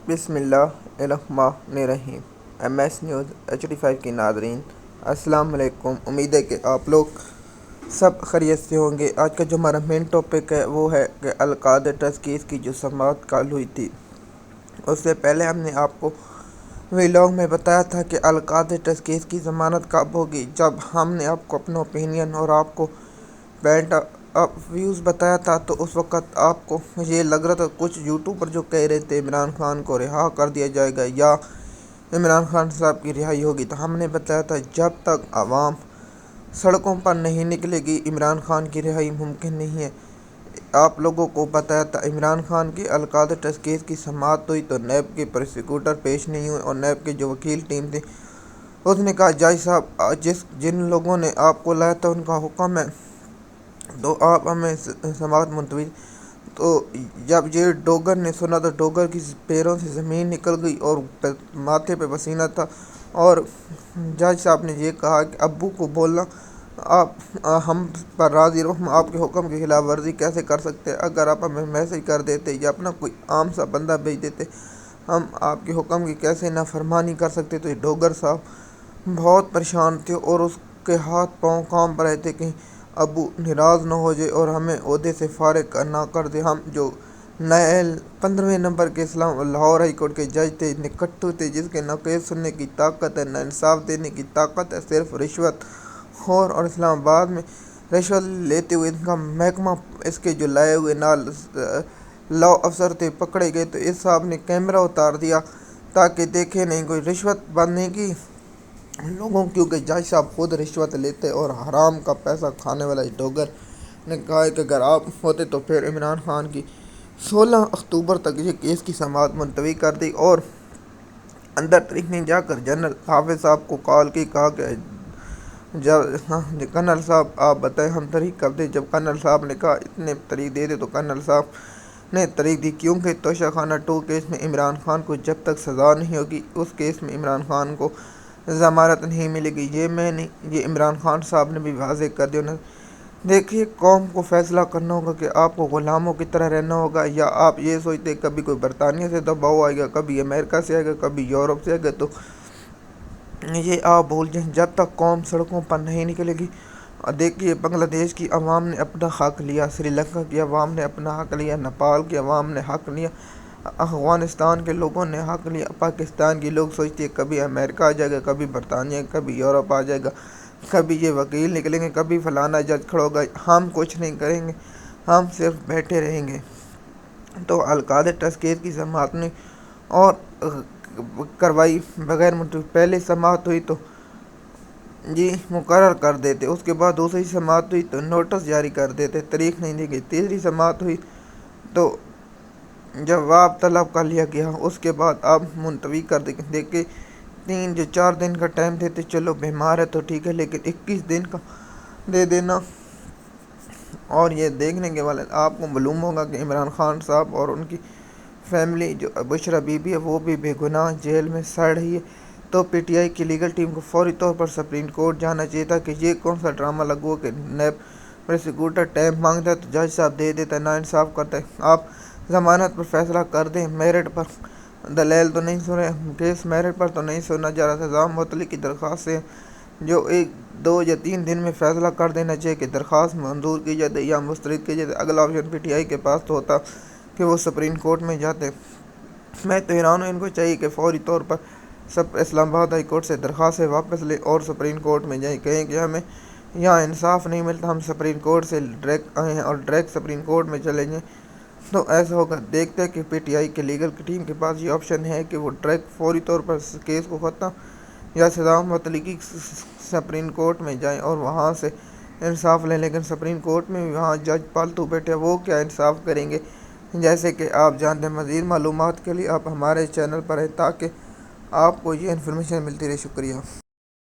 بسم اللہ الرحمن الرحیم۔ ایم ایس نیوز HD5 کی ناظرین السلام علیکم۔ امید ہے کہ آپ لوگ سب خیریت سے ہوں گے۔ آج کا جو ہمارا مین ٹاپک ہے وہ ہے کہ القادری ٹرسٹ کیس کی جو سماعت کل ہوئی تھی، اس سے پہلے ہم نے آپ کو ویلاگ میں بتایا تھا کہ القادری ٹرسٹ کیس کی ضمانت کب ہوگی۔ جب ہم نے آپ کو اپنا اوپینین اور آپ کو پوائنٹ آف ویوز بتایا تھا تو اس وقت آپ کو یہ لگ رہا تھا کچھ یوٹیوبر جو کہہ رہے تھے عمران خان کو رہا کر دیا جائے گا یا عمران خان صاحب کی رہائی ہوگی، تو ہم نے بتایا تھا جب تک عوام سڑکوں پر نہیں نکلے گی عمران خان کی رہائی ممکن نہیں ہے۔ آپ لوگوں کو بتایا تھا عمران خان کی القادری ٹرسٹ کیس کی سماعت ہوئی تو نیب کے پروسیکیوٹر پیش نہیں ہوئے اور نیب کے جو وکیل ٹیم تھی اس نے کہا جج صاحب جن لوگوں نے آپ کو لایا تھا ان کا حکم ہے تو آپ ہمیں سماعت ملتوی۔ تو جب یہ ڈوگر نے سنا تو ڈوگر کی پیروں سے زمین نکل گئی اور ماتھے پہ پسینہ تھا، اور جج صاحب نے یہ کہا کہ ابو کو بولنا آپ ہم پر راضی رہو، ہم آپ کے حکم کی خلاف ورزی کیسے کر سکتے ہیں؟ اگر آپ ہمیں میسج کر دیتے یا اپنا کوئی عام سا بندہ بھیج دیتے ہم آپ کے حکم کی کیسے نافرمانی کر سکتے؟ تو یہ ڈوگر صاحب بہت پریشان تھے اور اس کے ہاتھ پاؤں کام پر رہے تھے کہ ابو ناراض نہ ہو جائے اور ہمیں عہدے سے فارغ نہ کر دے۔ ہم جو نئے 15ویں نمبر کے لاہور ہائی کورٹ کے جج تھے، نکٹو تھے، جس کے نہ کیس سننے کی طاقت ہے نہ انصاف دینے کی طاقت ہے، صرف رشوت خور، اور اسلام آباد میں رشوت لیتے ہوئے ان کا محکمہ اس کے جو لائے ہوئے نال لا افسر تھے پکڑے گئے تو اس صاحب نے کیمرہ اتار دیا تاکہ دیکھے نہیں کوئی رشوت بند نہیں کی لوگوں، کیونکہ جج صاحب خود رشوت لیتے اور حرام کا پیسہ کھانے والا ڈوگر نے کہا کہ اگر آپ ہوتے تو پھر عمران خان کی 16 اکتوبر تک یہ کیس کی سماعت ملتوی کر دی اور اندر تاریخ نے جا کر جنرل حافظ صاحب کو کال کی، کہا کہ کرنل صاحب آپ بتائیں ہم تاریخ کب دیں؟ جب کرنل صاحب نے کہا اتنے تاریخ دے دے تو کرنل صاحب نے تاریخ دی، کیونکہ توشہ خانہ 2 کیس میں عمران خان کو جب تک سزا نہیں ہوگی اس کیس میں عمران خان کو ضمانت نہیں ملے گی۔ یہ میں نہیں، یہ عمران خان صاحب نے بھی واضح کر دیا۔ دیکھیے قوم کو فیصلہ کرنا ہوگا کہ آپ کو غلاموں کی طرح رہنا ہوگا یا آپ یہ سوچتے کبھی کوئی برطانیہ سے دباؤ آئے گا، کبھی امریکہ سے آئے گا، کبھی یورپ سے آئے گا، تو یہ آپ بھول جائیں جب تک قوم سڑکوں پر نہیں نکلے گی۔ دیکھیے بنگلہ دیش کی عوام نے اپنا حق لیا، سری لنکا کی عوام نے اپنا حق لیا، نیپال کی عوام نے حق لیا، افغانستان کے لوگوں نے حق لیا، پاکستان کے لوگ سوچتے ہیں کبھی امریکہ آ جائے گا، کبھی برطانیہ، کبھی یورپ آ جائے گا، کبھی یہ وکیل نکلیں گے، کبھی فلانا جج کھڑا ہوگا۔ ہم کچھ نہیں کریں گے، ہم صرف بیٹھے رہیں گے۔ تو القادری ٹرسٹ کیس کی سماعت نے اور کروائی بغیر ملتوی، پہلے سماعت ہوئی تو جی مقرر کر دیتے، اس کے بعد دوسری سماعت ہوئی تو نوٹس جاری کر دیتے، تاریخ نہیں دی گئی، تیسری سماعت ہوئی تو جواب طلب کر لیا گیا، اس کے بعد اب ملتوی کر دیں۔ دیکھیں 4 دن کا ٹائم دیتے، چلو بیمار ہے تو ٹھیک ہے، لیکن 21 دن کا دے دینا۔ اور یہ دیکھنے کے بعد آپ کو معلوم ہوگا کہ عمران خان صاحب اور ان کی فیملی جو بشرا بی بی ہے وہ بھی بے گناہ جیل میں سڑ رہی ہے، تو پی ٹی آئی کی لیگل ٹیم کو فوری طور پر سپریم کورٹ جانا چاہیے تھا کہ یہ کون سا ڈرامہ لگو کہ نیب پروسیکیوٹر ٹائم مانگتا ہے تو جج صاحب دے دیتا ہے، نا انصاف کرتا ہے۔ آپ ضمانت پر فیصلہ کر دیں، میرٹ پر دلیل تو نہیں سن رہے، کیس میرٹ پر تو نہیں سنا جا رہا، سزا معطلی کی درخواست سے جو 1، 2 یا 3 دن میں فیصلہ کر دینا چاہیے کہ درخواست منظور کی جاتی یا مسترد کی جاتی۔ اگلا آپشن پی ٹی آئی کے پاس تو ہوتا کہ وہ سپریم کورٹ میں جاتے۔ میں تو حیران ہوں، ان کو چاہیے کہ فوری طور پر اسلام آباد ہائی کورٹ سے درخواستیں واپس لیں اور سپریم کورٹ میں جائیں، کہیں کہ ہمیں یہاں انصاف نہیں ملتا، ہم سپریم کورٹ سے ڈائریکٹ آئے ہیں اور ڈائریکٹ سپریم کورٹ میں چلے جائیں، تو ایسا ہوگا۔ دیکھتے ہیں کہ پی ٹی آئی کے لیگل ٹیم کے پاس یہ آپشن ہے کہ وہ ڈائریکٹ فوری طور پر کیس کو ختم یا سزا معطلی کی سپریم کورٹ میں جائیں اور وہاں سے انصاف لیں، لیکن سپریم کورٹ میں وہاں جج پالتو بیٹھے وہ کیا انصاف کریں گے؟ جیسے کہ آپ جانتے ہیں، مزید معلومات کے لیے آپ ہمارے چینل پر ہیں تاکہ آپ کو یہ انفارمیشن ملتی رہے۔ شکریہ۔